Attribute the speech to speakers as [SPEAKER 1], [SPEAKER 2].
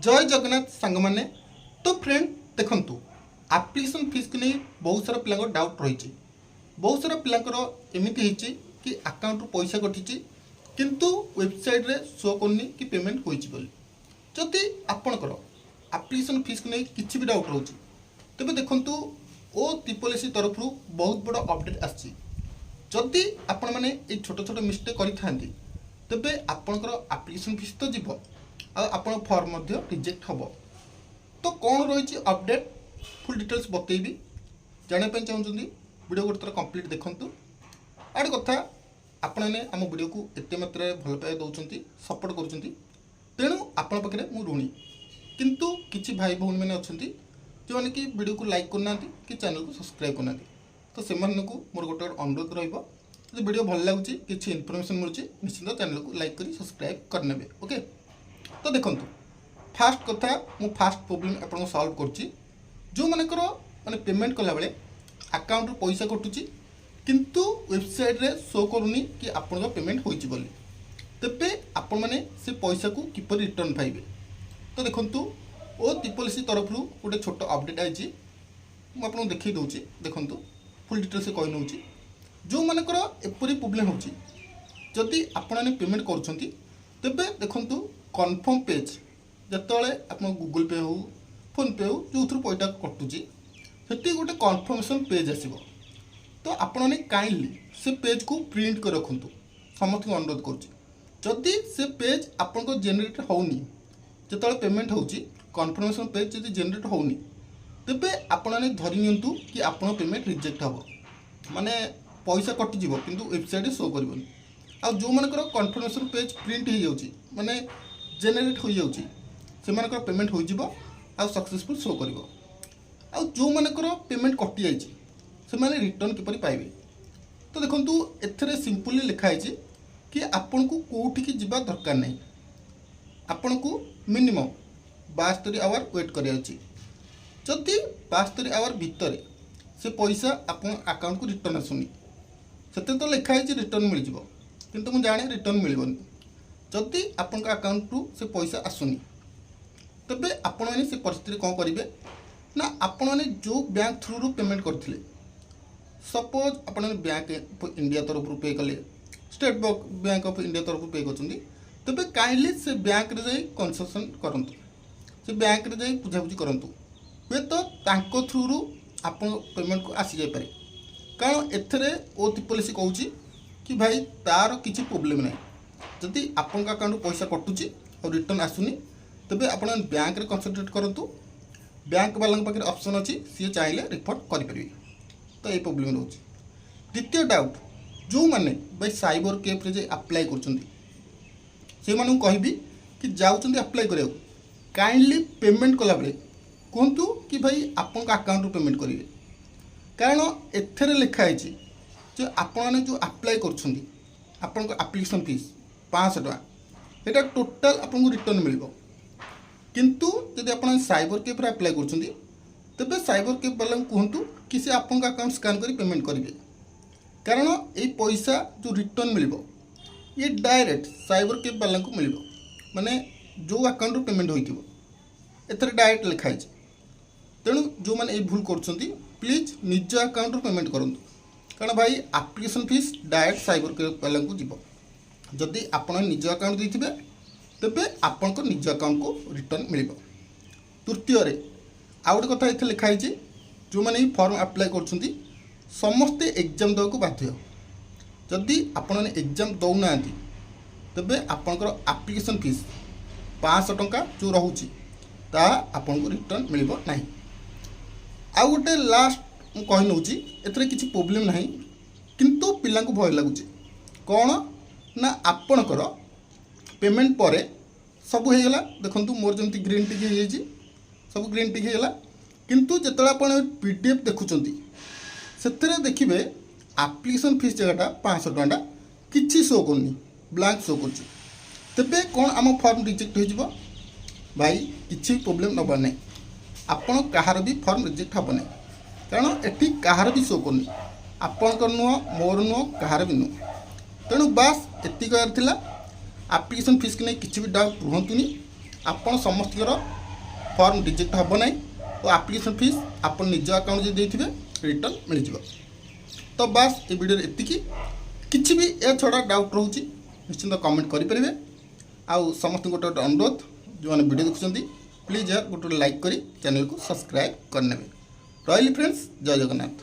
[SPEAKER 1] जय जगन्नाथ सांग मैंने तो फ्रेंड देखंतु एप्लिकेशन फीस को नहीं बहुत सारा पिला डाउट रही बहुत सारा पिलाकर एमती होती कि अकाउंट पैसा कटि किंतु वेबसाइट रे शो करनी कि पेमेंट होती जदि आपणकर एप्लिकेशन फीस को नहीं किसी भी डाउट रोचे तेज देखु ओ त्रिपल तरफ बहुत बड़ अपडेट आदि आपण मैंने छोट छोट मिस्टेक करें तेबे आपणकर एप्लिकेशन फीस तो जीव आपण फॉर्म रिजेक्ट हम तो कौन रही अपडेट फुल डिटेल्स बतेबी जानापी चाहते वीडियो गोटे थर कंप्लीट देखूँ आड़ कथा आपण मैंने आम वीडियो को एत मात्रा भल पाए दौरान सपोर्ट कर तेणु आपण पाखे मु ऋणी किंतु किसी भाई भौणी मैंने अच्छा जो मैंने कि वीडियो को लाइक करना कि चैनल को सब्सक्राइब करना तो से मोर गोटे अनुरोध रही वीडियो भल लगुच किसी इनफर्मेशन मिलूँ निश्चिंत चैनल को लाइक कर सब्सक्राइब करने ओके। तो देखो फास्ट कथा मु फास्ट प्रोब्लेम आपको सॉल्व करछि जो मानकर माने पेमेंट कला बेले अकाउंट रू पैसा कटुची किंतु वेबसाइट रे शो करूनी कि आपन पेमेंट होइछि बोली तेबे आपण माने से पैसा को किपर रिटर्न पाइबे। तो देखंतु ओ त्रिपल तरफ रू गोटे छोट अपडेट आइछि मु आपन देखै दउछि देखंतु फुल डिटेल से कहि नउछि जो मानकर एपरी प्रोब्लेम होछि जदि आपण माने पेमेंट करूछंती तेबे देखंतु कन्फर्म पेज जिते आप गूगल पे हो फोन पे हो जो थ्रू पैसा कटुची से गोटे कन्फर्मेशन पेज आसो तो आपने काइंडली से पेज को प्रिंट कर रखु समस्त अनुरोध करुँची से पेज आपन जेनेट होनी जो पेमेंट हो कन्फर्मेशन पेज जब जेनेट होनी तेबे आपने धरी नियंतु कि आपन पेमेंट रिजेक्ट हम माने पैसा कटिज किंतु वेबसाइट शो कर आ जो मानकर कन्फर्मेशन पेज प्रिंट हो जाउची माने जेनेट हो जाउची से मानकर पेमेंट हो जिवो आ सक्सेसफुल शो करिवो आ जो मानकर पेमेंट कटि जाइची से माने रिटर्न किपरि पाइबे। तो देखंतु एथरे सिंपली लिखा है कि आपन को कोठी की जिबा दरकार नहीं आपन को मिनिमम 72 आवर वेट करिया अछि जदि 72 आवर भीतर से पैसा आपन अकाउंट को रिटर्न आसुनी सेते तो लिखा है रिटर्न मिल जिवो किंतु मु जाने रिटर्न मिलबनी जदि आपन अकाउंट रु से पैसा आसुनी तबे आपण माने से परिस्थिति कौन करेंगे ना आपण माने जो बैंक थ्रू रु पेमेंट करथिले सपोज आपण बैंक इंडिया तरफ रु पे कले स्टेट बैंक ऑफ इंडिया तरफ पे करछंदी तबे काइंडली से बैंक रे जाई कंसल्टेशन करंतु से बैंक रे जाई बुझाबुझी करंतु वे तो तांको थ्रू रु आपण पेमेंट को आसी जाय पारे कारण एथरे ओ त्रिपल कहूची कि भाई तार किसी प्रोब्लेम नहीं जदि आपन अकाउंट पैसा कटुची और रिटर्न आसुनी तेबे आपण बैंक रे कंसंट्रेट करंतु बैंक वाला पाखे ऑप्शन अच्छी सी चाहिए रिफंड करें तो ये प्रोब्लेम रोचे। द्वितीय डाउट जो मैंने भाई साइबर कैफ रे अप्लाई कर कहबी कि जाऊँ अप्लाई करा काइंडली पेमेंट कला बेले कहतु कि भाई आपन अकाउंट रू पेमेंट करेंगे कारण एथरे लिखाई जो आपने जो अप्लाई कर एप्लिकेशन फीस 500 टका यहाँ टोटाल आपको रिटर्न मिल किंतु यदि आप साइबर कैफ अप्लाई कर तेबे साइबर कैफ वाला कहतु कि से आपन अकाउंट स्कैन कर पेमेंट करेंगे कारण ये पैसा जो रिटर्न मिल ये डायरेक्ट साइबर कैफ वाला को मिल माने जो अकाउंट रू पेमेंट होते डायरेक्ट लिखाई तेणु जो मैंने ये भूल कर प्लीज निज अकाउंट रू पेमेंट करूँ कारण भाई application fees direct cyber Kaif वाला को जीव जदि आप निज अकाउंट देते तेबे आपण को निज अकाउंट को रिटर्न मिल। तृतीय आउ गोटे कथा इतने लिखाई जो मैंने फॉर्म अप्लाई कर समस्ते एग्जाम देवाक बाध्य जदि आपण एग्जाम दौना तेबे आपणकर एप्लिकेशन फीस 500 टंका जो रोचे आपन को रिटर्न मिल ना। आउ गोटे लास्ट कही नौ एथरे किसी प्रोब्लेम ना किंतु पिला को भय लगुच कौन ना आपणकर पेमेंट पर सब होगा देखो मोर जमी ग्रीन टिक हो सब ग्रीन टिक होगा किंतु जो आप पीडीएफ देखुं से देखिए एप्लिकेशन फीस जगह 500 टका किसी शो करनी ब्लैंक शो कर तेबे कौन आम फॉर्म रिजेक्ट हो भाई किसी प्रोब्लेम नब ना आपण कहार भी फॉर्म रिजेक्ट हम ना कारण एटी कहार भी शो करनी आपणकर नुह मोर नुह कहार भी नुह तेणु बास एति एप्लिकेशन फीस कि नहीं किसी भी डाउट रुहतुनि ଆପଣ ସମସ୍ତଙ୍କର ଫର୍ମ ରିଜେକ୍ଟ ହେବ ନାହିଁ ଓ ଆପ୍ଲିକେସନ୍ ଫିସ୍ ଆପଣ ନିଜ ଆକାଉଣ୍ଟ ଯଦି ଦେଇଥିବେ ରିଟର୍ନ ମିଳିଯିବ। ତ ବାସ୍ ଏ ଭିଡ଼ିଓରେ ଏତିକି। କିଛି ବି ଏହା ଛଡ଼ା ଡାଉଟ୍ ରହୁଛି ନିଶ୍ଚିନ୍ତ କମେଣ୍ଟ କରିପାରିବେ। ଆଉ ସମସ୍ତଙ୍କୁ ଗୋଟେ ଅନୁରୋଧ, ଯେଉଁମାନେ ଭିଡ଼ିଓ ଦେଖୁଛନ୍ତି ପ୍ଲିଜ୍ ଗୋଟେ ଲାଇକ୍ କରି ଚ୍ୟାନେଲକୁ ସବସ୍କ୍ରାଇବ୍ କରିନେବେ। ରହିଲି ଫ୍ରେଣ୍ଡସ୍, ଜୟ ଜଗନ୍ନାଥ।